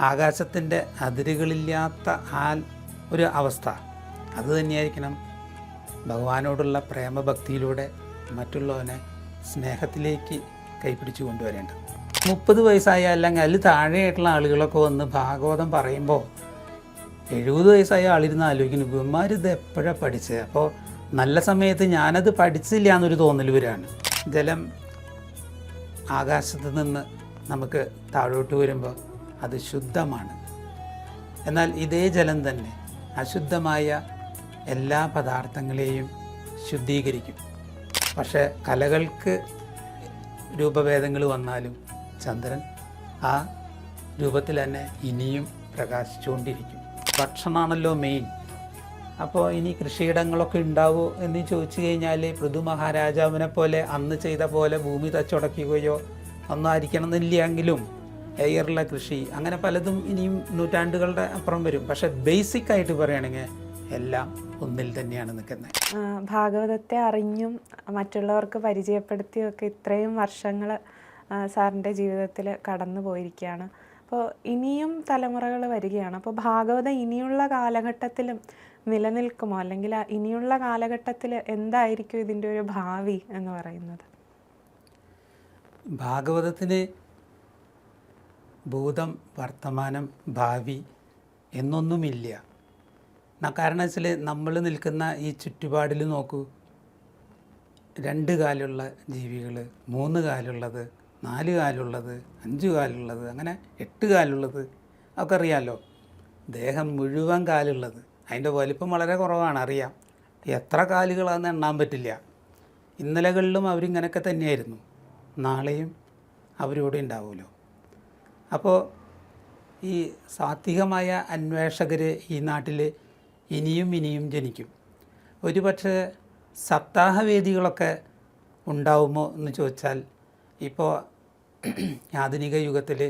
ആകാശത്തിൻ്റെ അതിരുകളില്ലാത്ത ആ ഒരു അവസ്ഥ അത് തന്നെയായിരിക്കണം ഭഗവാനോടുള്ള പ്രേമഭക്തിയിലൂടെ മറ്റുള്ളവനെ സ്നേഹത്തിലേക്ക് കൈപിടിച്ചു കൊണ്ടുവരേണ്ടത്. 30 വയസ്സായ അല്ലെങ്കിൽ അതിൽ താഴെയായിട്ടുള്ള ആളുകളൊക്കെ വന്ന് ഭാഗവതം പറയുമ്പോൾ 70 വയസ്സായ ആളിരുന്ന് ആലോചിക്കുന്നു, ഇവന്മാരിത് എപ്പോഴാണ് പഠിച്ചത്? അപ്പോൾ നല്ല സമയത്ത് ഞാനത് പഠിച്ചില്ല എന്നൊരു തോന്നൽ വരികയാണ്. ജലം ആകാശത്ത് നിന്ന് നമുക്ക് താഴോട്ട് വരുമ്പോൾ അത് ശുദ്ധമാണ്. എന്നാൽ ഇതേ ജലം തന്നെ അശുദ്ധമായ എല്ലാ പദാർത്ഥങ്ങളെയും ശുദ്ധീകരിക്കും. പക്ഷേ കലകൾക്ക് രൂപഭേദങ്ങൾ വന്നാലും ചന്ദ്രൻ ആ രൂപത്തിൽ തന്നെ ഇനിയും പ്രകാശിച്ചുകൊണ്ടിരിക്കും. ഭക്ഷണമാണല്ലോ മെയിൻ. അപ്പോൾ ഇനി കൃഷിയിടങ്ങളൊക്കെ ഉണ്ടാവുമോ എന്ന് ചോദിച്ചു കഴിഞ്ഞാൽ പൃഥു മഹാരാജാവിനെ പോലെ അന്ന് ചെയ്ത പോലെ ഭൂമി തച്ചുടയ്ക്കുകയോ ഒന്നും ആയിരിക്കണമെന്നില്ലെങ്കിലും എയറുള്ള കൃഷി അങ്ങനെ പലതും ഇനിയും നൂറ്റാണ്ടുകളുടെ അപ്പുറം വരും. പക്ഷേ ബേസിക്കായിട്ട് പറയുകയാണെങ്കിൽ എല്ലാം ഒന്നിൽ തന്നെയാണ് നിൽക്കുന്നത്. ഭാഗവതത്തെ അറിഞ്ഞും മറ്റുള്ളവർക്ക് പരിചയപ്പെടുത്തിയും ഒക്കെ ഇത്രയും വർഷങ്ങൾ സാറിൻ്റെ ജീവിതത്തിൽ കടന്നു പോയിരിക്കുകയാണ്. അപ്പോൾ ഇനിയും തലമുറകൾ വരികയാണ്. അപ്പോൾ ഭാഗവതം ഇനിയുള്ള കാലഘട്ടത്തിലും നിലനിൽക്കുമോ, അല്ലെങ്കിൽ ഇനിയുള്ള കാലഘട്ടത്തിൽ എന്തായിരിക്കും ഇതിൻ്റെ ഒരു ഭാവി എന്ന് പറയുന്നത്? ഭാഗവതത്തിന് ഭൂതം, വർത്തമാനം, ഭാവി എന്നൊന്നുമില്ല. കാരണം വെച്ചാൽ നമ്മൾ നിൽക്കുന്ന ഈ ചുറ്റുപാടിൽ നോക്കൂ, 2 കാലുള്ള ജീവികൾ, 3 കാലുള്ളത്, 4 കാലുള്ളത്, 5 കാലുള്ളത്, അങ്ങനെ 8 കാലുള്ളത് ഒക്കെ അറിയാമല്ലോ. ദേഹം മുഴുവൻ കാലുള്ളത്, അതിൻ്റെ വലിപ്പം വളരെ കുറവാണ്, അറിയാം. എത്ര കാലുകളാണെന്ന് എണ്ണാൻ പറ്റില്ല. ഇന്നലകളിലും അവരിങ്ങനെയൊക്കെ തന്നെയായിരുന്നു, നാളെയും അവരിവിടെ ഉണ്ടാവുമല്ലോ. അപ്പോൾ ഈ സാത്വികമായ അന്വേഷകർ ഈ നാട്ടിൽ ഇനിയും ഇനിയും ജനിക്കും. ഒരുപക്ഷെ സപ്താഹവേദികളൊക്കെ ഉണ്ടാവുമോ എന്ന് ചോദിച്ചാൽ, ഇപ്പോൾ ആധുനിക യുഗത്തിൽ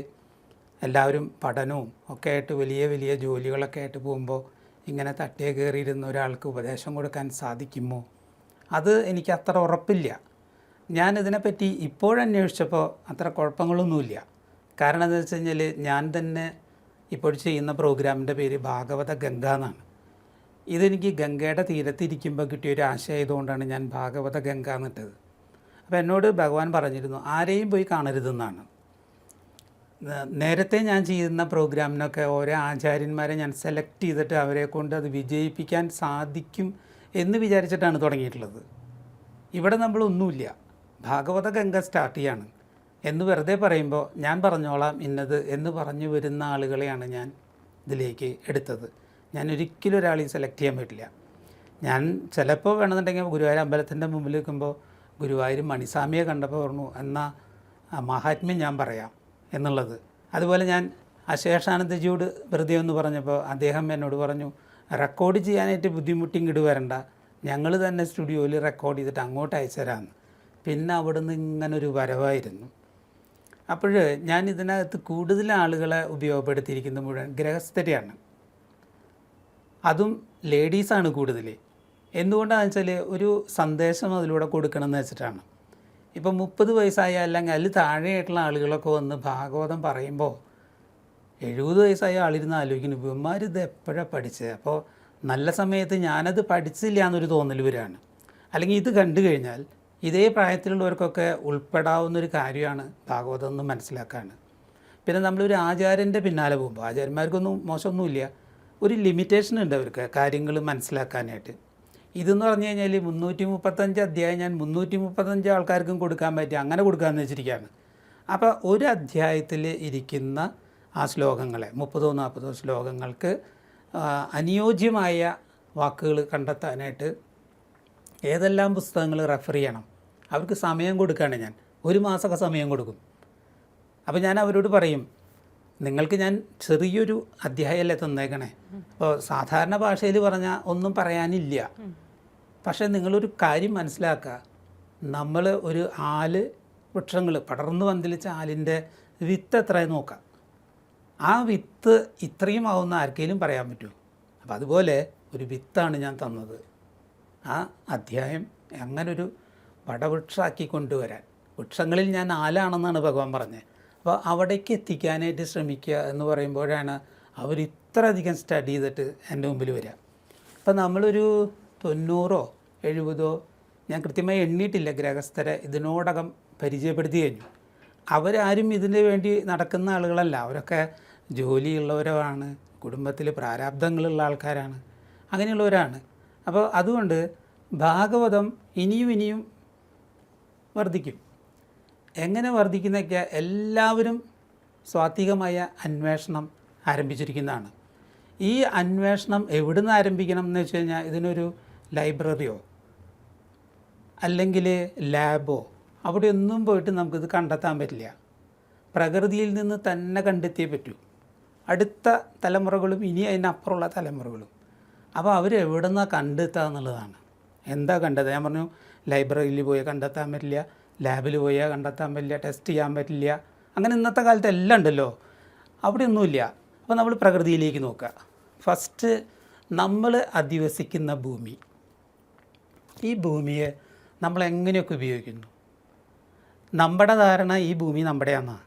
എല്ലാവരും പഠനവും ഒക്കെ ആയിട്ട് വലിയ വലിയ ജോലികളൊക്കെ ആയിട്ട് പോകുമ്പോൾ ഇങ്ങനെ തട്ടിയെ കയറിയിരുന്ന ഒരാൾക്ക് ഉപദേശം കൊടുക്കാൻ സാധിക്കുമോ? അത് എനിക്ക് അത്ര ഉറപ്പില്ല. ഞാനിതിനെപ്പറ്റി ഇപ്പോഴന്വേഷിച്ചപ്പോൾ അത്ര കുഴപ്പങ്ങളൊന്നുമില്ല. കാരണം എന്താണെന്ന് വെച്ച് കഴിഞ്ഞാൽ ഞാൻ തന്നെ ഇപ്പോൾ ചെയ്യുന്ന പ്രോഗ്രാമിൻ്റെ പേര് ഭാഗവത ഗംഗ എന്നാണ്. ഇതെനിക്ക് ഗംഗയുടെ തീരത്തിരിക്കുമ്പോൾ കിട്ടിയൊരു ആശയമായതുകൊണ്ടാണ് ഞാൻ ഭാഗവത ഗംഗ എന്നിട്ടത്. അപ്പോൾ എന്നോട് ഭഗവാൻ പറഞ്ഞിരുന്നു ആരെയും പോയി കാണരുതെന്നാണ്. നേരത്തെ ഞാൻ ചെയ്യുന്ന പ്രോഗ്രാമിനൊക്കെ ഓരോ ആചാര്യന്മാരെ ഞാൻ സെലക്ട് ചെയ്തിട്ട് അവരെ കൊണ്ട് അത് വിജയിപ്പിക്കാൻ സാധിക്കും എന്ന് വിചാരിച്ചിട്ടാണ് തുടങ്ങിയിട്ടുള്ളത്. ഇവിടെ നമ്മളൊന്നുമില്ല, ഭാഗവത ഗംഗ സ്റ്റാർട്ട് ചെയ്യാണ് എന്ന് വെറുതെ പറയുമ്പോൾ ഞാൻ പറഞ്ഞോളാം ഇന്നത് എന്ന് പറഞ്ഞു വരുന്ന ആളുകളെയാണ് ഞാൻ ഇതിലേക്ക് എടുത്തത്. ഞാൻ ഒരിക്കലും ഒരാളെയും സെലക്ട് ചെയ്യാൻ പറ്റില്ല. ഞാൻ ചിലപ്പോൾ വേണമെന്നുണ്ടെങ്കിൽ ഗുരുവായൂർ അമ്പലത്തിൻ്റെ മുമ്പിൽ നിൽക്കുമ്പോൾ ഗുരുവായൂർ മണിസ്വാമിയെ കണ്ടപ്പോൾ പറഞ്ഞു എന്നാൽ മഹാത്മ്യം ഞാൻ പറയാം എന്നുള്ളത്. അതുപോലെ ഞാൻ അശേഷാനന്ദജിയോട് വെറുതെ എന്ന് പറഞ്ഞപ്പോൾ അദ്ദേഹം എന്നോട് പറഞ്ഞു റെക്കോർഡ് ചെയ്യാനായിട്ട് ബുദ്ധിമുട്ടി ഇങ്ങോട്ട് വരണ്ട, ഞങ്ങൾ തന്നെ സ്റ്റുഡിയോയിൽ റെക്കോർഡ് ചെയ്തിട്ട് അങ്ങോട്ട് അയച്ചു തരാമെന്ന്. പിന്നെ അവിടെ നിന്ന് ഇങ്ങനൊരു വരവായിരുന്നു. അപ്പോൾ ഞാൻ ഇതിനകത്ത് കൂടുതൽ ആളുകളെ ഉപയോഗപ്പെടുത്തിയിരിക്കുന്നത് മുഴുവൻ ഗൃഹസ്ഥരെയാണ്, അതും ലേഡീസാണ് കൂടുതൽ. എന്തുകൊണ്ടാണെന്ന് വെച്ചാൽ ഒരു സന്ദേശം അതിലൂടെ കൊടുക്കണമെന്ന് വെച്ചിട്ടാണ്. ഇപ്പം 30 വയസ്സായ അല്ലെങ്കിൽ അതിൽ താഴെയായിട്ടുള്ള ആളുകളൊക്കെ വന്ന് ഭാഗവതം പറയുമ്പോൾ 70 വയസ്സായ ആളിരുന്ന് ആലോചിക്കുന്നു, ഇവന്മാരിത് എപ്പോഴാണ് പഠിച്ചത്? അപ്പോൾ നല്ല സമയത്ത് ഞാനത് പഠിച്ചില്ല എന്നൊരു തോന്നൽ വരികയാണ്. അല്ലെങ്കിൽ ഇത് കണ്ടു കഴിഞ്ഞാൽ ഇതേ പ്രായത്തിലുള്ളവർക്കൊക്കെ ഉൾപ്പെടാവുന്നൊരു കാര്യമാണ് ഭാഗവതം എന്ന് മനസ്സിലാക്കാണ്. പിന്നെ നമ്മളൊരു ആചാര്യൻ്റെ പിന്നാലെ പോകുമ്പോൾ ആചാര്യന്മാർക്കൊന്നും മോശമൊന്നുമില്ല, ഒരു ലിമിറ്റേഷൻ ഉണ്ട് അവർക്ക് കാര്യങ്ങൾ മനസ്സിലാക്കാനായിട്ട്. ഇതെന്ന് പറഞ്ഞു കഴിഞ്ഞാൽ 335 അധ്യായം ഞാൻ 335 ആൾക്കാർക്കും കൊടുക്കാൻ പറ്റുക, അങ്ങനെ കൊടുക്കാമെന്ന് വെച്ചിരിക്കുകയാണ്. അപ്പോൾ ഒരു അധ്യായത്തിൽ ഇരിക്കുന്ന ആ ശ്ലോകങ്ങളെ 30-40 ശ്ലോകങ്ങൾക്ക് അനുയോജ്യമായ വാക്കുകൾ കണ്ടെത്താനായിട്ട് ഏതെല്ലാം പുസ്തകങ്ങൾ റെഫർ ചെയ്യണം അവർക്ക് സമയം കൊടുക്കുകയാണ് ഞാൻ. 1 മാസമൊക്കെ സമയം കൊടുക്കും. അപ്പോൾ ഞാൻ അവരോട് പറയും നിങ്ങൾക്ക് ഞാൻ ചെറിയൊരു അധ്യായമല്ലേ തന്നേക്കണേ, അപ്പോൾ സാധാരണ ഭാഷയിൽ പറഞ്ഞാൽ ഒന്നും പറയാനില്ല. പക്ഷേ നിങ്ങളൊരു കാര്യം മനസ്സിലാക്കുക, നമ്മൾ ഒരു ആല് വൃക്ഷങ്ങൾ പടർന്നു പന്തലിച്ച ആലിൻ്റെ വിത്ത് എത്രയും നോക്കാം, ആ വിത്ത് ഇത്രയും ആവുന്ന ആർക്കെങ്കിലും പറയാൻ പറ്റുമോ? അപ്പോൾ അതുപോലെ ഒരു വിത്താണ് ഞാൻ തന്നത്. ആ അധ്യായം അങ്ങനൊരു വടവൃക്ഷമാക്കി കൊണ്ടുവരാൻ, വൃക്ഷങ്ങളിൽ ഞാൻ ആലാണെന്നാണ് ഭഗവാൻ പറഞ്ഞത്. അപ്പോൾ അവിടേക്ക് എത്തിക്കാനായിട്ട് ശ്രമിക്കുക എന്ന് പറയുമ്പോഴാണ് അവർ ഇത്രയധികം സ്റ്റഡി ചെയ്തിട്ട് എൻ്റെ മുമ്പിൽ വരിക. അപ്പോൾ നമ്മളൊരു 90 70 ഞാൻ കൃത്യമായി എണ്ണിയിട്ടില്ല ഗ്രഹസ്ഥരെ ഇതിനോടകം പരിചയപ്പെടുത്തി കഴിഞ്ഞു. അവരാരും ഇതിന് വേണ്ടി നടക്കുന്ന ആളുകളല്ല, അവരൊക്കെ ജോലിയുള്ളവരാണ്, കുടുംബത്തിൽ പ്രാരാബ്ദങ്ങളുള്ള ആൾക്കാരാണ്, അങ്ങനെയുള്ളവരാണ്. അപ്പോൾ അതുകൊണ്ട് ഭാഗവതം ഇനിയും വർദ്ധിക്കും. എങ്ങനെ വർദ്ധിക്കുന്നതൊക്കെ എല്ലാവരും സ്വാത്വികമായ അന്വേഷണം ആരംഭിച്ചിരിക്കുന്നതാണ്. ഈ അന്വേഷണം എവിടെ നിന്ന് ആരംഭിക്കണം എന്ന് വെച്ച് കഴിഞ്ഞാൽ ഇതിനൊരു ലൈബ്രറിയോ അല്ലെങ്കിൽ ലാബോ അവിടെ ഒന്നും പോയിട്ട് നമുക്കിത് കണ്ടെത്താൻ പറ്റില്ല. പ്രകൃതിയിൽ നിന്ന് തന്നെ കണ്ടെത്തിയേ പറ്റൂ. അടുത്ത തലമുറകളും ഇനി അതിനപ്പുറമുള്ള തലമുറകളും. അപ്പോൾ അവരെവിടെ നിന്നാണ് കണ്ടെത്തുക എന്നുള്ളതാണ്. എന്താ കണ്ടെത്തുക? ഞാൻ പറഞ്ഞു ലൈബ്രറിയിൽ പോയി കണ്ടെത്താൻ പറ്റില്ല, ലാബിൽ പോയാൽ കണ്ടെത്താൻ പറ്റില്ല, ടെസ്റ്റ് ചെയ്യാൻ പറ്റില്ല, അങ്ങനെ ഇന്നത്തെ കാലത്ത് എല്ലാം ഉണ്ടല്ലോ, അവിടെയൊന്നുമില്ല. അപ്പോൾ നമ്മൾ പ്രകൃതിയിലേക്ക് നോക്കുക. ഫസ്റ്റ് നമ്മൾ അധിവസിക്കുന്ന ഭൂമി, ഈ ഭൂമിയെ നമ്മൾ എങ്ങനെയൊക്കെ ഉപയോഗിക്കുന്നു. നമ്മുടെ ധാരണ ഈ ഭൂമി നമ്മുടെയാണെന്നാണ്.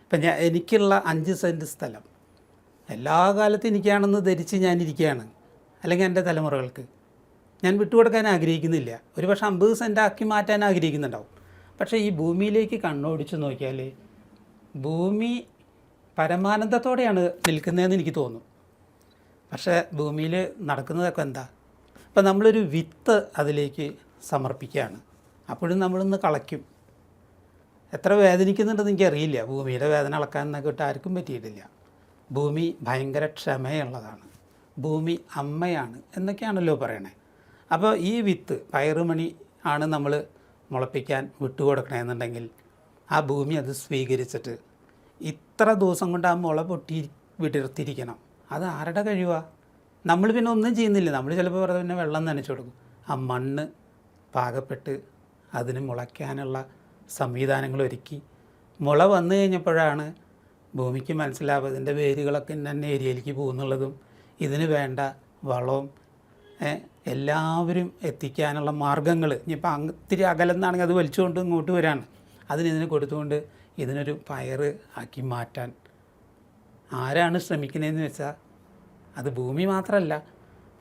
ഇപ്പം എനിക്കുള്ള 5 സെൻറ്റ് സ്ഥലം എല്ലാ കാലത്തും എനിക്കാണെന്ന് ധരിച്ച് ഞാനിരിക്കുകയാണ്, അല്ലെങ്കിൽ എൻ്റെ തലമുറകൾക്ക് ഞാൻ വിട്ടുകൊടുക്കാൻ ആഗ്രഹിക്കുന്നില്ല. ഒരു പക്ഷേ 50 സെൻറ്റ് ആക്കി മാറ്റാൻ ആഗ്രഹിക്കുന്നുണ്ടാവും. പക്ഷേ ഈ ഭൂമിയിലേക്ക് കണ്ണോടിച്ച് നോക്കിയാൽ ഭൂമി പരമാനന്ദത്തോടെയാണ് നിൽക്കുന്നതെന്ന് എനിക്ക് തോന്നും. പക്ഷേ ഭൂമിയിൽ നടക്കുന്നതൊക്കെ എന്താ? ഇപ്പം നമ്മളൊരു വിത്ത് അതിലേക്ക് സമർപ്പിക്കുകയാണ്, അപ്പോഴും നമ്മളിന്ന് കളയ്ക്കും. എത്ര വേദനിക്കുന്നുണ്ടെന്ന് എനിക്കറിയില്ല. ഭൂമിയുടെ വേദന അളക്കാനൊക്കെ ഇട്ട് ആർക്കും പറ്റിയിട്ടില്ല. ഭൂമി ഭയങ്കര ക്ഷമയുള്ളതാണ്, ഭൂമി അമ്മയാണ് എന്നൊക്കെയാണല്ലോ പറയണേ. അപ്പോൾ ഈ വിത്ത് പയറുമണി ആണ് നമ്മൾ മുളപ്പിക്കാൻ വിട്ടുകൊടുക്കണമെന്നുണ്ടെങ്കിൽ ആ ഭൂമി അത് സ്വീകരിച്ചിട്ട് ഇത്ര ദിവസം കൊണ്ട് ആ മുള പൊട്ടി വിടർത്തിരിക്കണം. അത് ആരുടെ കഴിവാണ്? നമ്മൾ പിന്നെ ഒന്നും ചെയ്യുന്നില്ല. നമ്മൾ ചിലപ്പോൾ വെറുതെ പിന്നെ വെള്ളം നനച്ചു കൊടുക്കും. ആ മണ്ണ് പാകപ്പെട്ട് അതിന് മുളയ്ക്കാനുള്ള സംവിധാനങ്ങൾ ഒരുക്കി മുള വന്നു കഴിഞ്ഞപ്പോഴാണ് ഭൂമിക്ക് മനസ്സിലാവുക ഇതിൻ്റെ വേരുകളൊക്കെ ഇന്ന ഏരിയയിലേക്ക് പോകുന്നുള്ളതും ഇതിന് വേണ്ട വളവും എല്ലാവരും എത്തിക്കാനുള്ള മാർഗ്ഗങ്ങൾ. ഇനിയിപ്പോൾ ഇത്തിരി അകലെന്നാണെങ്കിൽ അത് വലിച്ചുകൊണ്ട് ഇങ്ങോട്ട് വരാണ്, ഇതിന് കൊടുത്തുകൊണ്ട് ഇതിനൊരു പയറ് ആക്കി മാറ്റാൻ ആരാണ് ശ്രമിക്കുന്നതെന്ന് വെച്ചാൽ അത് ഭൂമി മാത്രമല്ല,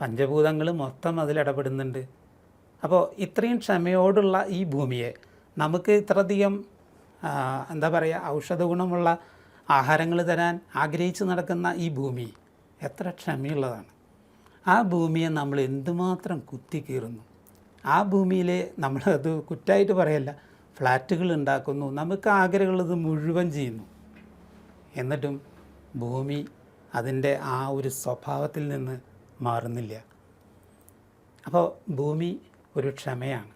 പഞ്ചഭൂതങ്ങൾ മൊത്തം അതിലിടപെടുന്നുണ്ട്. അപ്പോൾ ഇത്രയും ക്ഷമയോടുള്ള ഈ ഭൂമിയെ നമുക്ക് ഇത്രയധികം എന്താ പറയുക ഔഷധ ഗുണമുള്ള ആഹാരങ്ങൾ തരാൻ ആഗ്രഹിച്ച് നടക്കുന്ന ഈ ഭൂമി എത്ര ക്ഷമയുള്ളതാണ്. ആ ഭൂമിയെ നമ്മൾ എന്തുമാത്രം കുത്തിക്കീറുന്നു. ആ ഭൂമിയിൽ നമ്മളത് കുറ്റമായിട്ട് പറയല്ല, ഫ്ലാറ്റുകൾ ഉണ്ടാക്കുന്നു, നമുക്ക് ആഗ്രഹമുള്ളത് മുഴുവൻ ചെയ്യുന്നു. എന്നിട്ടും ഭൂമി അതിൻ്റെ ആ ഒരു സ്വഭാവത്തിൽ നിന്ന് മാറുന്നില്ല. അപ്പോൾ ഭൂമി ഒരു ക്ഷമയാണ്.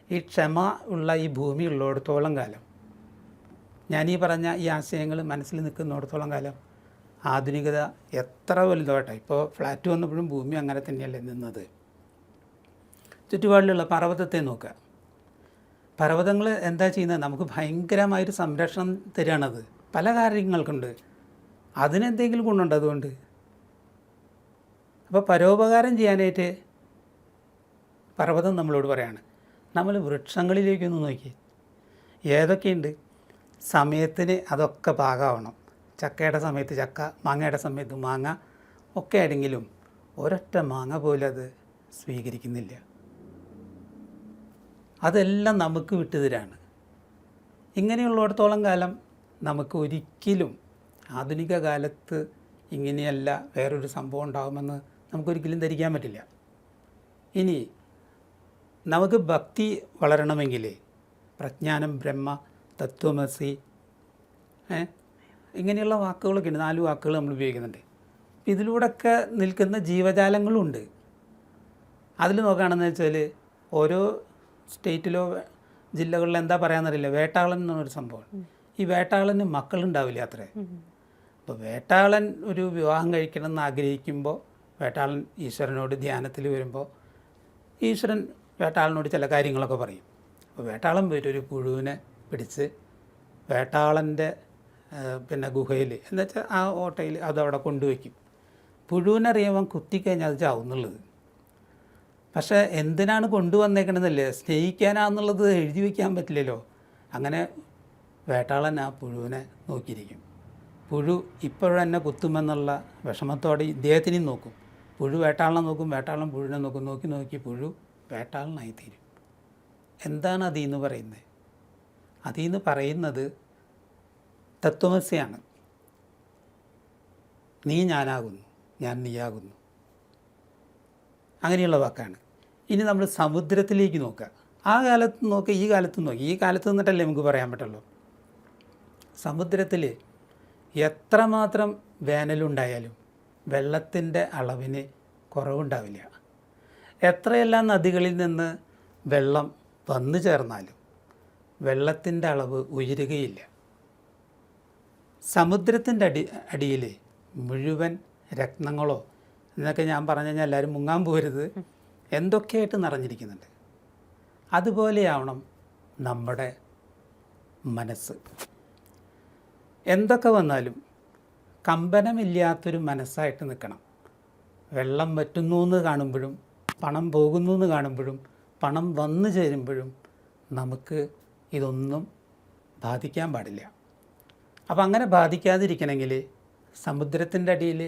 ഈ ക്ഷമ ഉള്ള ഈ ഭൂമി ഉള്ളിടത്തോളം കാലം, ഞാനീ പറഞ്ഞ ഈ ആശയങ്ങൾ മനസ്സിൽ നിൽക്കുന്നിടത്തോളം കാലം ആധുനികത എത്ര വലുതോട്ടെ, ഇപ്പോൾ ഫ്ലാറ്റ് വന്നപ്പോഴും ഭൂമി അങ്ങനെ തന്നെയല്ലേ നിന്നത്. ചുറ്റുപാടിലുള്ള പർവ്വതത്തെ നോക്കുക. പർവ്വതങ്ങൾ എന്താ ചെയ്യുന്നത്? നമുക്ക് ഭയങ്കരമായൊരു സംരക്ഷണം തരികയാണത്. പല കാര്യങ്ങൾക്കുണ്ട്, അതിനെന്തെങ്കിലും ഗുണമുണ്ട് അതുകൊണ്ട്. അപ്പോൾ പരോപകാരം ചെയ്യാനായിട്ട് പർവ്വതം നമ്മളോട് പറയാണ്. നമ്മൾ വൃക്ഷങ്ങളിലേക്കൊന്ന് നോക്കി, ഏതൊക്കെയുണ്ട്? സമയത്തിന് അതൊക്കെ പാകമാവണം. ചക്കയുടെ സമയത്ത് ചക്ക, മാങ്ങയുടെ സമയത്ത് മാങ്ങ ഒക്കെ ആണെങ്കിലും ഒരൊറ്റ മാങ്ങ പോലും അത് സ്വീകരിക്കുന്നില്ല. അതെല്ലാം നമുക്ക് വിട്ടുതരാണ്. ഇങ്ങനെയുള്ളിടത്തോളം കാലം നമുക്ക് ഒരിക്കലും ആധുനിക കാലത്ത് ഇങ്ങനെയല്ല വേറൊരു സംഭവം ഉണ്ടാകുമെന്ന് നമുക്കൊരിക്കലും ധരിക്കാൻ പറ്റില്ല. ഇനി നമുക്ക് ഭക്തി വളരണമെങ്കിൽ പ്രജ്ഞാനം, ബ്രഹ്മ, തത്വമസി, ഇങ്ങനെയുള്ള വാക്കുകളൊക്കെ ഉണ്ട്. 4 വാക്കുകൾ നമ്മൾ ഉപയോഗിക്കുന്നുണ്ട്. ഇതിലൂടെയൊക്കെ നിൽക്കുന്ന ജീവജാലങ്ങളുണ്ട്. അതിൽ നോക്കുകയാണെന്ന് വെച്ചാൽ ഓരോ സ്റ്റേറ്റിലോ ജില്ലകളിലോ എന്താ പറയാമെന്നറിയില്ല, വേട്ടാളൻ എന്നൊരു സംഭവം. ഈ വേട്ടാളന് മക്കളുണ്ടാവില്ല അത്രേ. അപ്പോൾ വേട്ടാളൻ ഒരു വിവാഹം കഴിക്കണം എന്ന് ആഗ്രഹിക്കുമ്പോൾ വേട്ടാളൻ ഈശ്വരനോട് ധ്യാനത്തിൽ വരുമ്പോൾ ഈശ്വരൻ വേട്ടാളനോട് ചില കാര്യങ്ങളൊക്കെ പറയും. അപ്പോൾ വേട്ടാളൻ പോയിട്ട് ഒരു പുഴുവിനെ പിടിച്ച് വേട്ടാളൻ്റെ ഗുഹയിൽ എന്നുവെച്ചാൽ ആ ഓട്ടയിൽ അതവിടെ കൊണ്ടുവയ്ക്കും. പുഴുവിനറിയാൻ കുത്തിക്കഴിഞ്ഞാൽ അത് ചാവുന്നുള്ളത്. പക്ഷേ എന്തിനാണ് കൊണ്ടുവന്നേക്കണമെന്നല്ലേ, സ്നേഹിക്കാനാണെന്നുള്ളത് എഴുതി വയ്ക്കാൻ പറ്റില്ലല്ലോ. അങ്ങനെ വേട്ടാളൻ ആ പുഴുവിനെ നോക്കിയിരിക്കും. പുഴു ഇപ്പോഴെന്നെ കുത്തുമെന്നുള്ള വിഷമത്തോടെ ഇദ്ദേഹത്തിനെയും നോക്കും. പുഴു വേട്ടാളനെ നോക്കും, വേട്ടാളൻ പുഴുവിനെ നോക്കും. നോക്കി നോക്കി പുഴു വേട്ടാളനായിത്തീരും. എന്താണ് അതീന്ന് പറയുന്നത്? അതീന്ന് പറയുന്നത് തത്വമസിയാണ്. നീ ഞാനാകുന്നു, ഞാൻ നീയാകുന്നു, അങ്ങനെയുള്ള വാക്കാണ്. ഇനി നമ്മൾ സമുദ്രത്തിലേക്ക് നോക്കുക. ആ കാലത്ത് നോക്കുക, ഈ കാലത്ത് നോക്കുക. ഈ കാലത്ത് നിന്നിട്ടല്ലേ നമുക്ക് പറയാൻ പറ്റുള്ളൂ. സമുദ്രത്തിൽ എത്രമാത്രം വേനലുണ്ടായാലും വെള്ളത്തിൻ്റെ അളവിന് കുറവുണ്ടാവില്ല. എത്രയെല്ലാം നദികളിൽ നിന്ന് വെള്ളം വന്നു ചേർന്നാലും വെള്ളത്തിൻ്റെ അളവ് ഉയരുകയില്ല. സമുദ്രത്തിൻ്റെ അടിയിൽ മുഴുവൻ രത്നങ്ങളോ എന്നൊക്കെ ഞാൻ പറഞ്ഞു കഴിഞ്ഞാൽ എല്ലാവരും മുങ്ങാൻ പോരുത്, എന്തൊക്കെയായിട്ട് നിറഞ്ഞിരിക്കുന്നുണ്ട്. അതുപോലെയാവണം നമ്മുടെ മനസ്സ്. എന്തൊക്കെ വന്നാലും കമ്പനമില്ലാത്തൊരു മനസ്സായിട്ട് നിൽക്കണം. വെള്ളം വറ്റുന്നു എന്ന് കാണുമ്പോഴും പണം പോകുന്നു എന്ന് കാണുമ്പോഴും പണം വന്നു ചേരുമ്പോഴും നമുക്ക് ഇതൊന്നും ബാധിക്കാൻ പാടില്ല. അപ്പം അങ്ങനെ ബാധിക്കാതിരിക്കണമെങ്കിൽ സമുദ്രത്തിൻ്റെ അടിയിൽ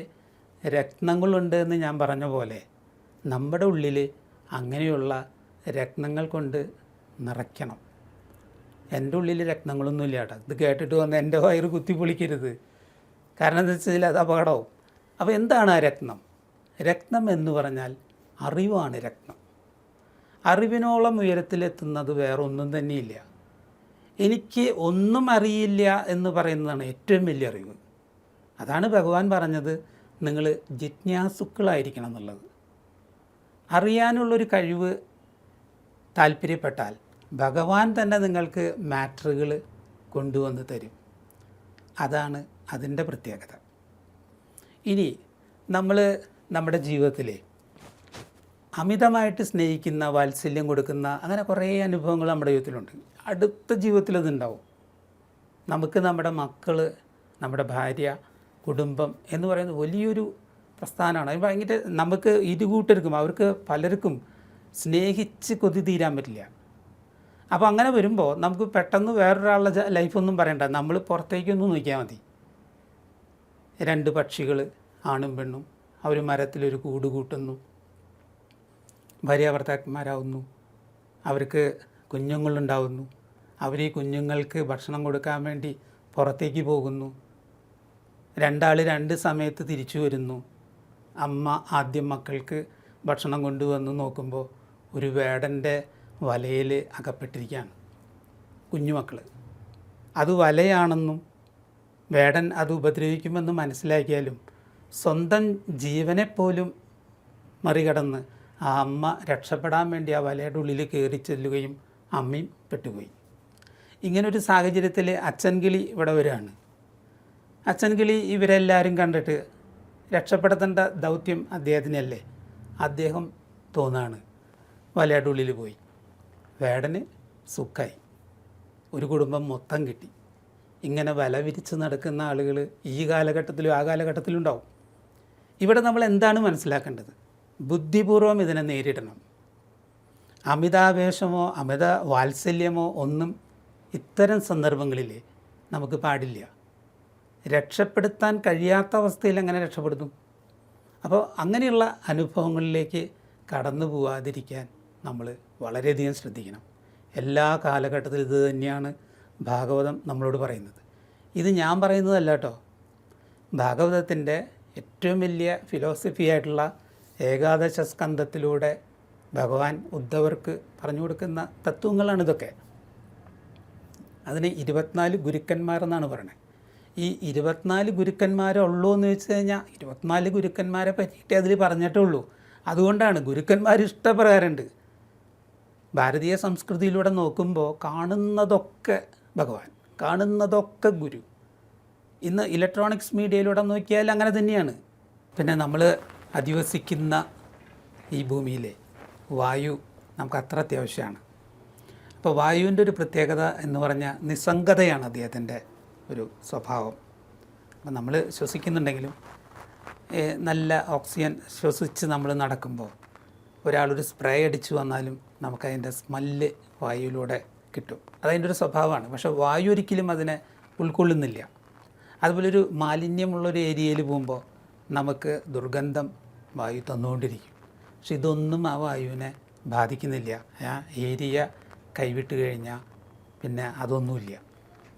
രത്നങ്ങളുണ്ട് എന്ന് ഞാൻ പറഞ്ഞ പോലെ നമ്മുടെ ഉള്ളിൽ അങ്ങനെയുള്ള രത്നങ്ങൾ കൊണ്ട് നിറയ്ക്കണം. എൻ്റെ ഉള്ളിൽ രത്നങ്ങളൊന്നുമില്ല കേട്ടോ. ഇത് കേട്ടിട്ട് വന്ന് എൻ്റെ വയറ് കുത്തിപ്പൊളിക്കരുത്. കാരണം എന്താ വെച്ചാൽ അത് അപകടവും. അപ്പോൾ എന്താണ് ആ രത്നം? രത്നം എന്ന് പറഞ്ഞാൽ അറിവാണ് രത്നം. അറിവിനോളം ഉയരത്തിലെത്തുന്നത് വേറെ ഒന്നും തന്നെയില്ല. എനിക്ക് ഒന്നും അറിയില്ല എന്ന് പറയുന്നതാണ് ഏറ്റവും വലിയ അറിവ്. അതാണ് ഭഗവാൻ പറഞ്ഞത്, നിങ്ങൾ ജിജ്ഞാസുക്കളായിരിക്കണം എന്നുള്ളത്. അറിയാനുള്ളൊരു കഴിവ് താല്പര്യപ്പെട്ടാൽ ഭഗവാൻ തന്നെ നിങ്ങൾക്ക് മാറ്ററുകൾ കൊണ്ടുവന്ന് തരും. അതാണ് അതിൻ്റെ പ്രത്യേകത. ഇനി നമ്മൾ നമ്മുടെ ജീവിതത്തിൽ അമിതമായിട്ട് സ്നേഹിക്കുന്ന, വാത്സല്യം കൊടുക്കുന്ന അങ്ങനെ കുറേ അനുഭവങ്ങൾ നമ്മുടെ ജീവിതത്തിലുണ്ട്. അടുത്ത ജീവിതത്തിൽ അതുണ്ടാവും. നമുക്ക് നമ്മുടെ മക്കൾ, നമ്മുടെ ഭാര്യ, കുടുംബം എന്ന് പറയുന്നത് വലിയൊരു പ്രസ്ഥാനമാണ്. അത് ഭയങ്കര നമുക്ക് ഇരുകൂട്ടർക്കും അവർക്ക് പലർക്കും സ്നേഹിച്ച് കൊതി തീരാൻ പറ്റില്ല. അപ്പോൾ അങ്ങനെ വരുമ്പോൾ നമുക്ക് പെട്ടെന്ന് വേറൊരാളുടെ ലൈഫൊന്നും പറയണ്ട, നമ്മൾ പുറത്തേക്കൊന്നും നോക്കിയാൽ മതി. 2 പക്ഷികൾ, ആണും പെണ്ണും, അവർ മരത്തിലൊരു കൂട് കൂട്ടുന്നു, ഭാര്യാഭർത്താക്കന്മാരാവുന്നു, അവർക്ക് കുഞ്ഞുങ്ങളുണ്ടാവുന്നു, അവർ ഈ കുഞ്ഞുങ്ങൾക്ക് ഭക്ഷണം കൊടുക്കാൻ വേണ്ടി പുറത്തേക്ക് പോകുന്നു, 2 ആൾ 2 സമയത്ത് തിരിച്ചു വരുന്നു. അമ്മ ആദ്യം മക്കൾക്ക് ഭക്ഷണം കൊണ്ടുവന്ന് നോക്കുമ്പോൾ ഒരു വേടൻ്റെ വലയിൽ അകപ്പെട്ടിരിക്കുകയാണ് കുഞ്ഞുമക്കൾ. അത് വലയാണെന്നും വേടൻ അത് ഉപദ്രവിക്കുമെന്ന് മനസ്സിലാക്കിയാലും സ്വന്തം ജീവനെപ്പോലും മറികടന്ന് ആ അമ്മ രക്ഷപ്പെടാൻ വേണ്ടി ആ വലയുടെ ഉള്ളിൽ കയറി ചെല്ലുകയും അമ്മയും പെട്ടുപോയി. ഇങ്ങനൊരു സാഹചര്യത്തിൽ അച്ഛൻ കിളി ഇവിടെ വരികയാണ്. അച്ഛൻ കിളി ഇവരെല്ലാവരും കണ്ടിട്ട് രക്ഷപ്പെടുത്തേണ്ട ദൗത്യം അദ്ദേഹത്തിനല്ലേ. അദ്ദേഹം തോന്നാണ്, വലയുടെ ഉള്ളിൽ പോയി. വേടന് സുഖമായി, ഒരു കുടുംബം മൊത്തം കിട്ടി. ഇങ്ങനെ വല വിരിച്ച് നടക്കുന്ന ആളുകൾ ഈ കാലഘട്ടത്തിലും ആ കാലഘട്ടത്തിലും ഉണ്ടാവും. ഇവിടെ നമ്മൾ എന്താണ് മനസ്സിലാക്കേണ്ടത്? ബുദ്ധിപൂർവം ഇതിനെ നേരിടണം. അമിതാവേശമോ അമിത വാത്സല്യമോ ഒന്നും ഇത്തരം സന്ദർഭങ്ങളിൽ നമുക്ക് പാടില്ല. രക്ഷപ്പെടുത്താൻ കഴിയാത്ത അവസ്ഥയിൽ എങ്ങനെ രക്ഷപ്പെടുത്തും? അപ്പോൾ അങ്ങനെയുള്ള അനുഭവങ്ങളിലേക്ക് കടന്നു പോവാതിരിക്കാൻ നമ്മൾ വളരെയധികം ശ്രദ്ധിക്കണം. എല്ലാ കാലഘട്ടത്തിലും ഇത് തന്നെയാണ് ഭാഗവതം നമ്മളോട് പറയുന്നത്. ഇത് ഞാൻ പറയുന്നതല്ല കേട്ടോ. ഭാഗവതത്തിൻ്റെ ഏറ്റവും വലിയ ഫിലോസഫി ആയിട്ടുള്ള ഏകാദശ സ്കന്ധത്തിലൂടെ ഭഗവാൻ ഉദ്ധവർക്ക് പറഞ്ഞു കൊടുക്കുന്ന തത്വങ്ങളാണിതൊക്കെ. അതിന് 24 ഗുരുക്കന്മാരെന്നാണ് പറയുന്നത്. ഈ 24 ഗുരുക്കന്മാരെ ഉള്ളൂ എന്ന് വെച്ച് കഴിഞ്ഞാൽ 24 ഗുരുക്കന്മാരെ പറ്റിയിട്ടേ അതിൽ പറഞ്ഞിട്ടേ ഉള്ളൂ. അതുകൊണ്ടാണ് ഗുരുക്കന്മാർ ഇഷ്ടപ്രകാരമുണ്ട്. ഭാരതീയ സംസ്കൃതിയിലൂടെ നോക്കുമ്പോൾ കാണുന്നതൊക്കെ ഭഗവാൻ, കാണുന്നതൊക്കെ ഗുരു. ഇന്ന് ഇലക്ട്രോണിക്സ് മീഡിയയിലൂടെ നോക്കിയാൽ അങ്ങനെ തന്നെയാണ്. പിന്നെ നമ്മൾ അധിവസിക്കുന്ന ഈ ഭൂമിയിലെ വായു നമുക്ക് അത്ര അത്യാവശ്യമാണ്. അപ്പോൾ വായുവിൻ്റെ ഒരു പ്രത്യേകത എന്ന് പറഞ്ഞാൽ നിസ്സംഗതയാണ് അദ്ദേഹത്തിൻ്റെ ഒരു സ്വഭാവം. അപ്പോൾ നമ്മൾ ശ്വസിക്കുന്നുണ്ടെങ്കിലും നല്ല ഓക്സിജൻ ശ്വസിച്ച് നമ്മൾ നടക്കുമ്പോൾ ഒരാളൊരു സ്പ്രേ അടിച്ചു വന്നാലും നമുക്കതിൻ്റെ സ്മെല്ല് വായുവിലൂടെ കിട്ടും. അതതിൻ്റെ ഒരു സ്വഭാവമാണ്. പക്ഷേ വായു ഒരിക്കലും അതിനെ ഉൾക്കൊള്ളുന്നില്ല. അതുപോലെ ഒരു മാലിന്യമുള്ളൊരു ഏരിയയിൽ പോകുമ്പോൾ നമുക്ക് ദുർഗന്ധം വായു തന്നുകൊണ്ടിരിക്കും. പക്ഷെ ഇതൊന്നും ആ വായുവിനെ ബാധിക്കുന്നില്ല. ആ ഏരിയ കൈവിട്ട് കഴിഞ്ഞാൽ പിന്നെ അതൊന്നുമില്ല.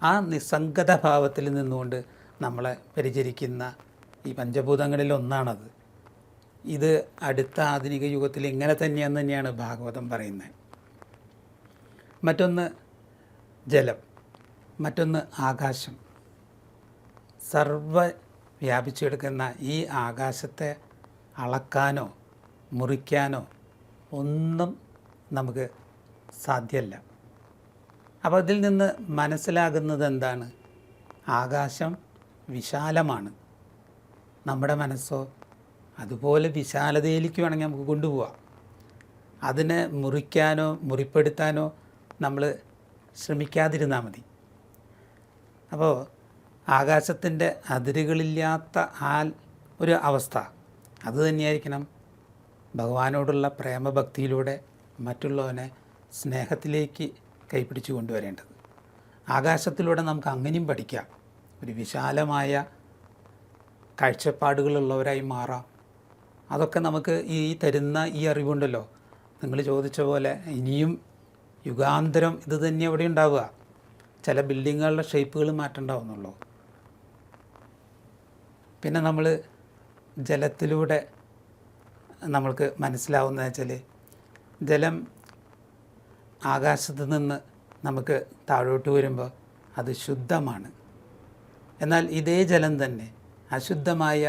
ആ നിസ്സംഗത ഭാവത്തിൽ നിന്നുകൊണ്ട് നമ്മളെ പരിചരിക്കുന്ന ഈ പഞ്ചഭൂതങ്ങളിൽ ഒന്നാണത്. ഇത് അടുത്ത ആധുനിക യുഗത്തിൽ ഇങ്ങനെ തന്നെയാണ് ഭാഗവതം പറയുന്നത്. മറ്റൊന്ന് ജലം, മറ്റൊന്ന് ആകാശം. സർവ വ്യാപിച്ചെടുക്കുന്ന ഈ ആകാശത്തെ അളക്കാനോ മുറിക്കാനോ ഒന്നും നമുക്ക് സാധ്യമല്ല. അപ്പോൾ അതിൽ നിന്ന് മനസ്സിലാകുന്നത് എന്താണ്? ആകാശം വിശാലമാണ്. നമ്മുടെ മനസ്സോ അതുപോലെ വിശാലതയിലേക്ക് വേണമെങ്കിൽ നമുക്ക് കൊണ്ടുപോകാം. അതിനെ മുറിക്കാനോ മുറിപ്പെടുത്താനോ നമ്മൾ ശ്രമിക്കാതിരുന്നാൽ മതി. അപ്പോൾ ആകാശത്തിൻ്റെ അതിരുകളില്ലാത്ത ആ ഒരു അവസ്ഥ അത് തന്നെയായിരിക്കണം ഭഗവാനോടുള്ള പ്രേമഭക്തിയിലൂടെ മറ്റുള്ളവനെ സ്നേഹത്തിലേക്ക് കൈപ്പിടിച്ചു കൊണ്ടുവരേണ്ടത്. ആകാശത്തിലൂടെ നമുക്ക് അങ്ങനെയും പഠിക്കാം. ഒരു വിശാലമായ കാഴ്ചപ്പാടുകളുള്ളവരായി മാറാം. അതൊക്കെ നമുക്ക് ഈ തരുന്ന ഈ അറിവുണ്ടല്ലോ, നിങ്ങൾ ചോദിച്ച പോലെ ഇനിയും യുഗാന്തരം ഇത് തന്നെ ഇവിടെ ഉണ്ടാവുക. ചില ബിൽഡിങ്ങുകളുടെ ഷേപ്പുകൾ മാറ്റണ്ടാവുന്നുള്ളൂ. പിന്നെ നമ്മൾ ജലത്തിലൂടെ നമ്മൾക്ക് മനസ്സിലാവുന്നത് വെച്ചാൽ ജലം ആകാശത്ത് നിന്ന് നമുക്ക് താഴോട്ട് വരുമ്പോൾ അത് ശുദ്ധമാണ്. എന്നാൽ ഇതേ ജലം തന്നെ അശുദ്ധമായ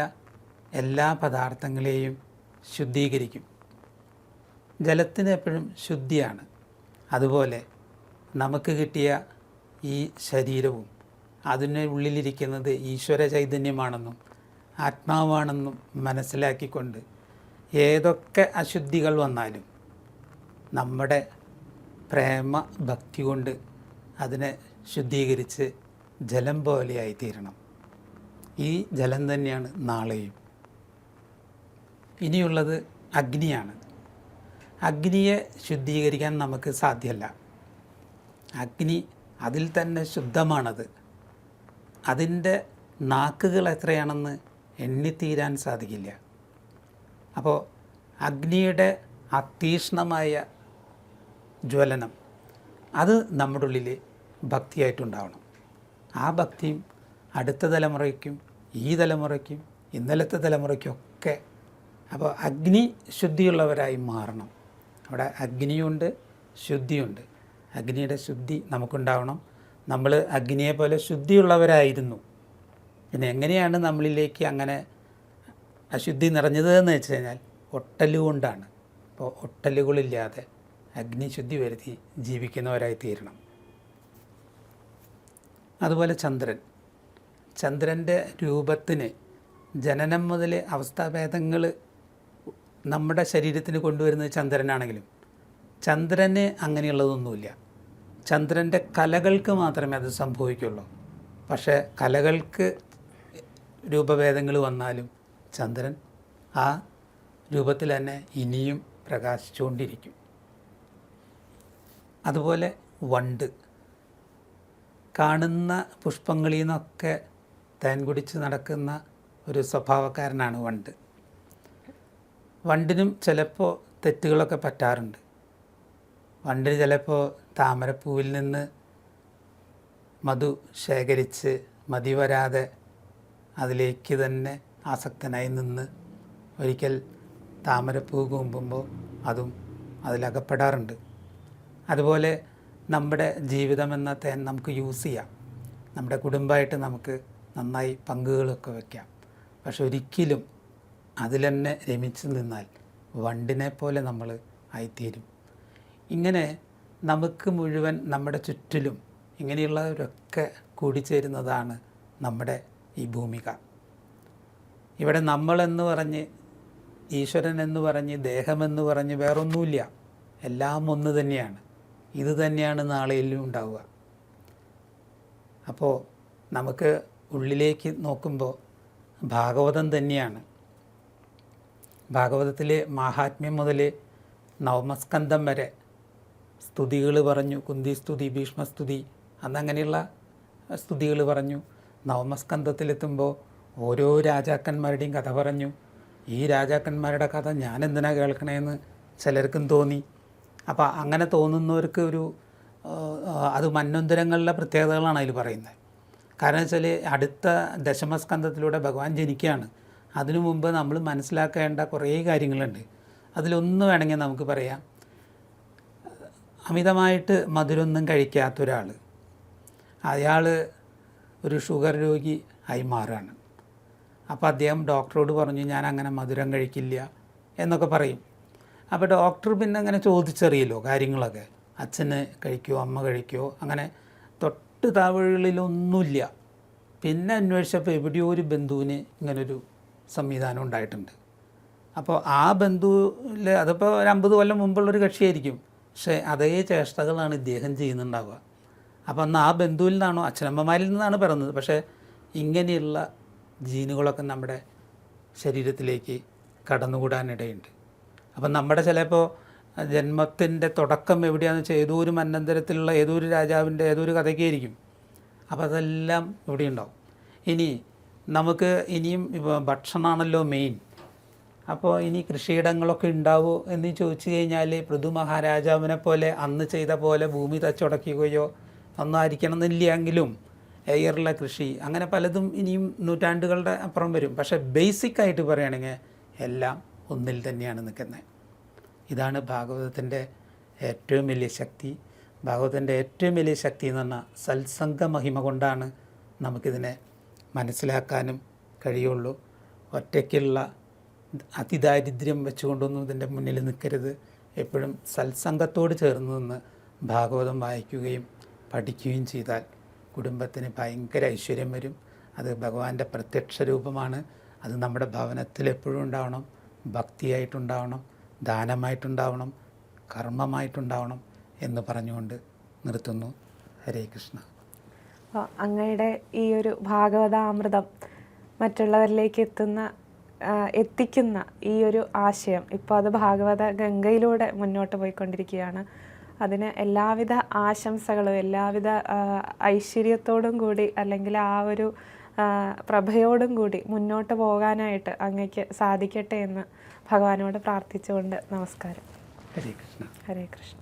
എല്ലാ പദാർത്ഥങ്ങളെയും ശുദ്ധീകരിക്കും. ജലത്തിന് എപ്പോഴും ശുദ്ധിയാണ്. അതുപോലെ നമുക്ക് കിട്ടിയ ഈ ശരീരവും അതിന് ഉള്ളിലിരിക്കുന്നത് ഈശ്വര ചൈതന്യമാണെന്നും ആത്മാവാണെന്നും മനസ്സിലാക്കിക്കൊണ്ട് ഏതൊക്കെ അശുദ്ധികൾ വന്നാലും നമ്മുടെ പ്രേമ ഭക്തി കൊണ്ട് അതിനെ ശുദ്ധീകരിച്ച് ജലം പോലെയായി തീരണം. ഈ ജലം തന്നെയാണ് നാളെയും. ഇനിയുള്ളത് അഗ്നിയാണ്. അഗ്നിയെ ശുദ്ധീകരിക്കാൻ നമുക്ക് സാധ്യമല്ല. അഗ്നി അതിൽ തന്നെ ശുദ്ധമാണത്. അതിൻ്റെ നാക്കുകൾ എത്രയാണെന്ന് എണ്ണിത്തീരാൻ സാധിക്കില്ല. അപ്പോൾ അഗ്നിയുടെ അതീഷ്ണമായ ജ്വലനം അത് നമ്മുടെ ഉള്ളിൽ ഭക്തിയായിട്ടുണ്ടാവണം. ആ ഭക്തിയും അടുത്ത തലമുറയ്ക്കും ഈ തലമുറയ്ക്കും ഇന്നലത്തെ തലമുറയ്ക്കൊക്കെ അപ്പോൾ അഗ്നി ശുദ്ധിയുള്ളവരായി മാറണം. അവിടെ അഗ്നിയുണ്ട്, ശുദ്ധിയുണ്ട്. അഗ്നിയുടെ ശുദ്ധി നമുക്കുണ്ടാവണം. നമ്മൾ അഗ്നിയെ പോലെ ശുദ്ധിയുള്ളവരായിരുന്നു. പിന്നെ എങ്ങനെയാണ് നമ്മളിലേക്ക് അങ്ങനെ അശുദ്ധി നിറഞ്ഞത് എന്ന് വെച്ച് കഴിഞ്ഞാൽ ഒട്ടലുകൊണ്ടാണ്. അപ്പോൾ ഒട്ടലുകളില്ലാതെ അഗ്നിശുദ്ധി വരുത്തി ജീവിക്കുന്നവരായി തീരണം. അതുപോലെ ചന്ദ്രൻ്റെ രൂപത്തിന് ജനനം മുതൽ അവസ്ഥാഭേദങ്ങൾ നമ്മുടെ ശരീരത്തിന് കൊണ്ടുവരുന്നത് ചന്ദ്രനാണെങ്കിലും ചന്ദ്രന് അങ്ങനെയുള്ളതൊന്നുമില്ല. ചന്ദ്രൻ്റെ കലകൾക്ക് മാത്രമേ അത് സംഭവിക്കുള്ളൂ. പക്ഷേ കലകൾക്ക് രൂപഭേദങ്ങൾ വന്നാലും ചന്ദ്രൻ ആ രൂപത്തിൽ തന്നെ ഇനിയും പ്രകാശിച്ചുകൊണ്ടിരിക്കും. അതുപോലെ വണ്ട്, കാണുന്ന പുഷ്പങ്ങളിൽ നിന്നൊക്കെ തേൻ കുടിച്ച് നടക്കുന്ന ഒരു സ്വഭാവക്കാരനാണ് വണ്ട്. വണ്ടിനും ചിലപ്പോൾ തെറ്റുകളൊക്കെ പറ്റാറുണ്ട്. വണ്ടിന് ചിലപ്പോൾ താമരപ്പൂവിൽ നിന്ന് മധു ശേഖരിച്ച് മതി വരാതെ അതിലേക്ക് തന്നെ ആസക്തനായി നിന്ന് ഒരിക്കൽ താമരപ്പൂ കൂമ്പുമ്പോൾ അതും അതിലകപ്പെടാറുണ്ട്. അതുപോലെ നമ്മുടെ ജീവിതമെന്ന തേൻ നമുക്ക് യൂസ് ചെയ്യാം. നമ്മുടെ കുടുംബമായിട്ട് നമുക്ക് നന്നായി പങ്കുകളൊക്കെ വയ്ക്കാം. പക്ഷെ ഒരിക്കലും അതിൽ തന്നെ രമിച്ച് നിന്നാൽ വണ്ടിനെ പോലെ നമ്മൾ ആയിത്തീരും. ഇങ്ങനെ നമുക്ക് മുഴുവൻ നമ്മുടെ ചുറ്റിലും ഇങ്ങനെയുള്ളവരൊക്കെ കൂടിച്ചേരുന്നതാണ് നമ്മുടെ ഈ ഭൂമിക. ഇവിടെ നമ്മളെന്ന് പറഞ്ഞ് ഈശ്വരൻ എന്ന് പറഞ്ഞ് ദേഹമെന്ന് പറഞ്ഞ് വേറൊന്നുമില്ല. എല്ലാം ഒന്ന് തന്നെയാണ്. ഇത് തന്നെയാണ് നാളെയിലും ഉണ്ടാവുക. അപ്പോൾ നമുക്ക് ഉള്ളിലേക്ക് നോക്കുമ്പോൾ ഭാഗവതം തന്നെയാണ്. ഭാഗവതത്തിലെ മാഹാത്മ്യം മുതൽ നവമസ്കന്ധം വരെ സ്തുതികൾ പറഞ്ഞു, കുന്തി സ്തുതി, ഭീഷ്മസ്തുതി, അന്നങ്ങനെയുള്ള സ്തുതികൾ പറഞ്ഞു. നവമസ്കന്ധത്തിലെത്തുമ്പോൾ ഓരോ രാജാക്കന്മാരുടെയും കഥ പറഞ്ഞു. ഈ രാജാക്കന്മാരുടെ കഥ ഞാൻ എന്തിനാ കേൾക്കണേന്ന് ചിലർക്കും തോന്നി. അപ്പോൾ അങ്ങനെ തോന്നുന്നവർക്ക് അത് മന്വന്തരങ്ങളിലെ പ്രത്യേകതകളാണ് അതിൽ പറയുന്നത്. കാരണം വെച്ചാൽ അടുത്ത ദശമസ്കന്ധത്തിലൂടെ ഭഗവാൻ ജനിക്കുകയാണ്. അതിനു മുമ്പ് നമ്മൾ മനസ്സിലാക്കേണ്ട കുറേ കാര്യങ്ങളുണ്ട്. അതിലൊന്ന് വേണമെങ്കിൽ നമുക്ക് പറയാം, അമിതമായിട്ട് മധുരമൊന്നും കഴിക്കാത്ത ഒരാൾ, അയാൾ ഒരു ഷുഗർ രോഗി ആയി മാറുകയാണ്. അപ്പോൾ അദ്ദേഹം ഡോക്ടറോട് പറഞ്ഞു ഞാൻ അങ്ങനെ മധുരം കഴിക്കില്ല എന്നൊക്കെ പറയും. അപ്പോൾ ഡോക്ടർ പിന്നെ അങ്ങനെ ചോദിച്ചറിയല്ലോ കാര്യങ്ങളൊക്കെ, അച്ഛന് കഴിക്കുമോ അമ്മ കഴിക്കുമോ, അങ്ങനെ തൊട്ട് താവഴികളിലൊന്നുമില്ല. പിന്നെ അന്വേഷിച്ചപ്പോൾ എവിടെയോ ഒരു ബന്ധുവിന് ഇങ്ങനൊരു സംവിധാനം ഉണ്ടായിട്ടുണ്ട്. അപ്പോൾ ആ ബന്ധുവിൽ അതിപ്പോൾ ഒരു 50 കൊല്ലം മുമ്പുള്ളൊരു കക്ഷിയായിരിക്കും, പക്ഷേ അതേ ചേഷ്ടകളാണ് ഇദ്ദേഹം ചെയ്യുന്നുണ്ടാവുക. അപ്പോൾ അന്ന് ആ ബന്ധുവിൽ നിന്നാണോ അച്ഛനമ്മമാരിൽ നിന്നാണ് പിറന്നത്, പക്ഷേ ഇങ്ങനെയുള്ള ജീനുകളൊക്കെ നമ്മുടെ ശരീരത്തിലേക്ക് കടന്നുകൂടാനിടയുണ്ട്. അപ്പം നമ്മുടെ ചിലപ്പോൾ ജന്മത്തിൻ്റെ തുടക്കം എവിടെയാണെന്ന് വെച്ചാൽ ഏതോ ഒരു മന്നന്തരത്തിലുള്ള ഏതോ ഒരു രാജാവിൻ്റെ ഏതോ ഒരു കഥയ്ക്കായിരിക്കും. അപ്പോൾ അതെല്ലാം ഇവിടെ ഉണ്ടാവും. ഇനി നമുക്ക് ഇനിയും ഇപ്പോൾ ഭക്ഷണമാണല്ലോ മെയിൻ. അപ്പോൾ ഇനി കൃഷിയിടങ്ങളൊക്കെ ഉണ്ടാവുമോ എന്ന് ചോദിച്ചു കഴിഞ്ഞാൽ പൃഥു മഹാരാജാവിനെ പോലെ അന്ന് ചെയ്ത പോലെ ഭൂമി തച്ചുടക്കുകയോ ഒന്നും ആയിരിക്കണം എന്നില്ലെങ്കിലും എയറുള്ള കൃഷി അങ്ങനെ പലതും ഇനിയും നൂറ്റാണ്ടുകളുടെ അപ്പുറം വരും. പക്ഷേ ബേസിക്കായിട്ട് പറയുകയാണെങ്കിൽ എല്ലാം ഒന്നിൽ തന്നെയാണ് നിൽക്കുന്നത്. ഇതാണ് ഭാഗവതത്തിൻ്റെ ഏറ്റവും വലിയ ശക്തി. ഭാഗവതത്തിൻ്റെ ഏറ്റവും വലിയ ശക്തി എന്ന് പറഞ്ഞാൽ സത്സംഗ മഹിമ കൊണ്ടാണ് നമുക്കിതിനെ മനസ്സിലാക്കാനും കഴിയുള്ളൂ. ഒറ്റയ്ക്കുള്ള അതിദാരിദ്ര്യം വെച്ചുകൊണ്ടൊന്നും ഇതിൻ്റെ മുന്നിൽ നിൽക്കരുത്. എപ്പോഴും സത്സംഗത്തോട് ചേർന്ന് നിന്ന് ഭാഗവതം വായിക്കുകയും പഠിക്കുകയും ചെയ്താൽ കുടുംബത്തിന് ഭയങ്കര ഐശ്വര്യം വരും. അത് ഭഗവാന്റെ പ്രത്യക്ഷ രൂപമാണ്. അത് നമ്മുടെ ഭവനത്തിൽ എപ്പോഴും ഉണ്ടാവണം, ഭക്തിയായിട്ടുണ്ടാവണം, ദാനമായിട്ടുണ്ടാവണം, കർമ്മമായിട്ടുണ്ടാവണം എന്ന് പറഞ്ഞുകൊണ്ട് നിർത്തുന്നു. ഹരേ കൃഷ്ണ. അങ്ങയുടെ ഈ ഒരു ഭാഗവതാമൃതം മറ്റുള്ളവരിലേക്ക് എത്തിക്കുന്ന ഈ ഒരു ആശയം ഇപ്പോൾ അത് ഭാഗവത ഗംഗയിലൂടെ മുന്നോട്ട് പോയിക്കൊണ്ടിരിക്കുകയാണ്. അതിന് എല്ലാവിധ ആശംസകളും എല്ലാവിധ ഐശ്വര്യത്തോടും കൂടി അല്ലെങ്കിൽ ആ ഒരു പ്രഭയോടും കൂടി മുന്നോട്ട് പോകാനായിട്ട് അങ്ങയ്ക്ക് സാധിക്കട്ടെ എന്ന് ഭഗവാനോട് പ്രാർത്ഥിച്ചുകൊണ്ട് നമസ്കാരം. ഹരേ കൃഷ്ണ. ഹരേ കൃഷ്ണ.